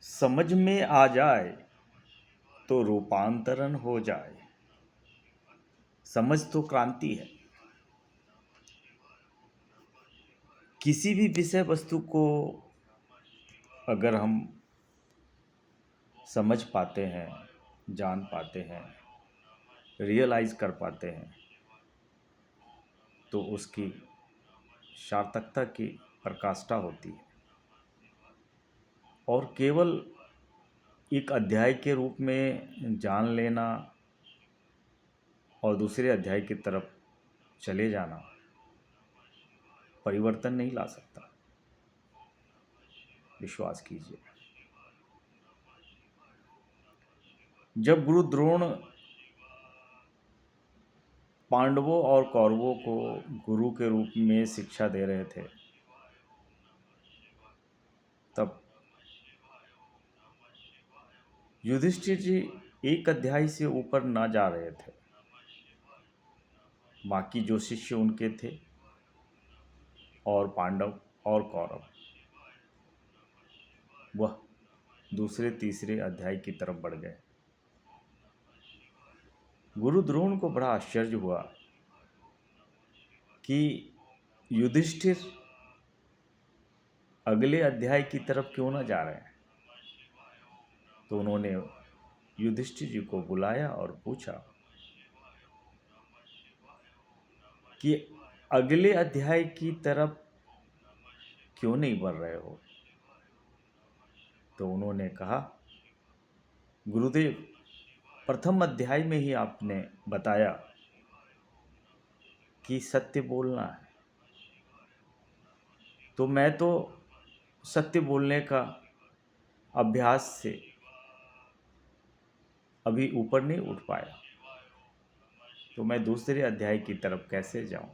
समझ में आ जाए तो रूपांतरण हो जाए। समझ तो क्रांति है। किसी भी विषय वस्तु को अगर हम समझ पाते हैं, जान पाते हैं, रियलाइज कर पाते हैं, तो उसकी सार्थकता की प्रकाष्ठा होती है। और केवल एक अध्याय के रूप में जान लेना और दूसरे अध्याय की तरफ चले जाना परिवर्तन नहीं ला सकता। विश्वास कीजिए। जब गुरु द्रोण पांडवों और कौरवों को गुरु के रूप में शिक्षा दे रहे थे, तब युधिष्ठिर जी एक अध्याय से ऊपर ना जा रहे थे। बाकी जो शिष्य उनके थे और पांडव और कौरव, वह दूसरे तीसरे अध्याय की तरफ बढ़ गए। गुरु द्रोण को बड़ा आश्चर्य हुआ कि युधिष्ठिर अगले अध्याय की तरफ क्यों ना जा रहे हैं। तो उन्होंने युधिष्ठिर जी को बुलाया और पूछा कि अगले अध्याय की तरफ क्यों नहीं बढ़ रहे हो। तो उन्होंने कहा, गुरुदेव, प्रथम अध्याय में ही आपने बताया कि सत्य बोलना है, तो मैं तो सत्य बोलने का अभ्यास से अभी ऊपर नहीं उठ पाया, तो मैं दूसरे अध्याय की तरफ कैसे जाऊं।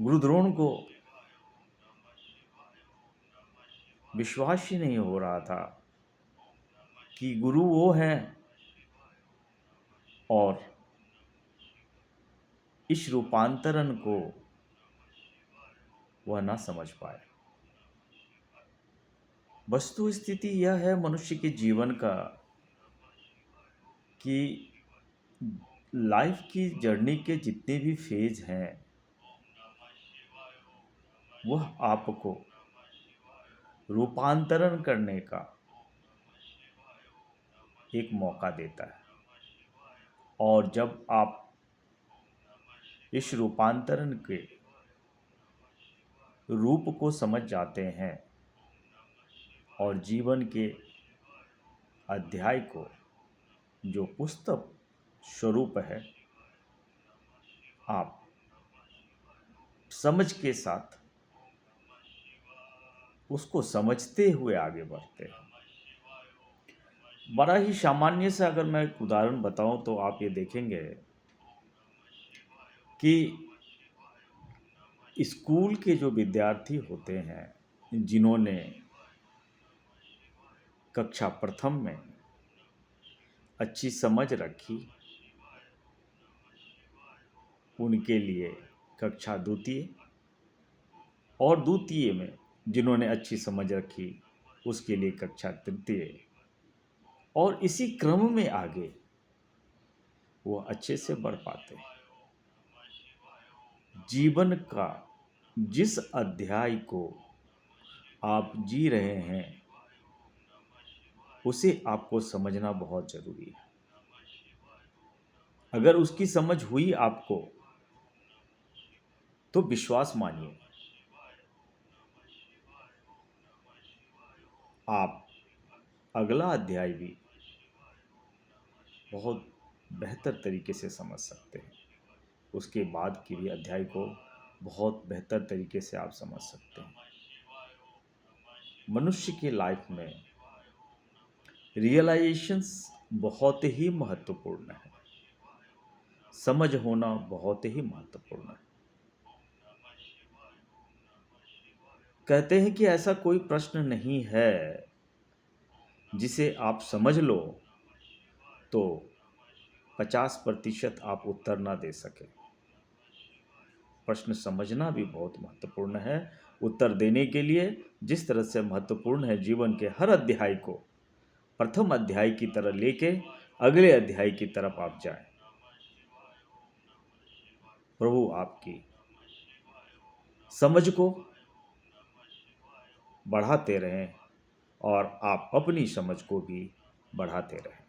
गुरु द्रोण को विश्वास ही नहीं हो रहा था कि गुरु वो हैं और इस रूपांतरण को वह ना समझ पाए। वस्तु स्थिति यह है मनुष्य के जीवन का कि लाइफ की जर्नी के जितने भी फेज हैं, वह आपको रूपांतरण करने का एक मौका देता है। और जब आप इस रूपांतरण के रूप को समझ जाते हैं और जीवन के अध्याय को, जो पुस्तक स्वरूप है, आप समझ के साथ उसको समझते हुए आगे बढ़ते हैं। बड़ा ही सामान्य से अगर मैं एक उदाहरण बताऊं तो आप ये देखेंगे कि स्कूल के जो विद्यार्थी होते हैं, जिन्होंने कक्षा प्रथम में अच्छी समझ रखी, उनके लिए कक्षा द्वितीय, और द्वितीय में जिन्होंने अच्छी समझ रखी उसके लिए कक्षा तृतीय, और इसी क्रम में आगे वो अच्छे से बढ़ पाते हैं। जीवन का जिस अध्याय को आप जी रहे हैं उसे आपको समझना बहुत जरूरी है। अगर उसकी समझ हुई आपको, तो विश्वास मानिए, आप अगला अध्याय भी बहुत बेहतर तरीके से समझ सकते हैं। उसके बाद के भी अध्याय को बहुत बेहतर तरीके से आप समझ सकते हैं। मनुष्य की लाइफ में रियलाइजेशंस बहुत ही महत्वपूर्ण है। समझ होना बहुत ही महत्वपूर्ण है। कहते हैं कि ऐसा कोई प्रश्न नहीं है जिसे आप समझ लो तो 50% आप उत्तर ना दे सके। प्रश्न समझना भी बहुत महत्वपूर्ण है, उत्तर देने के लिए जिस तरह से महत्वपूर्ण है जीवन के हर अध्याय को प्रथम अध्याय की तरह लेके अगले अध्याय की तरफ आप जाएं। प्रभु आपकी समझ को बढ़ाते रहें और आप अपनी समझ को भी बढ़ाते रहें।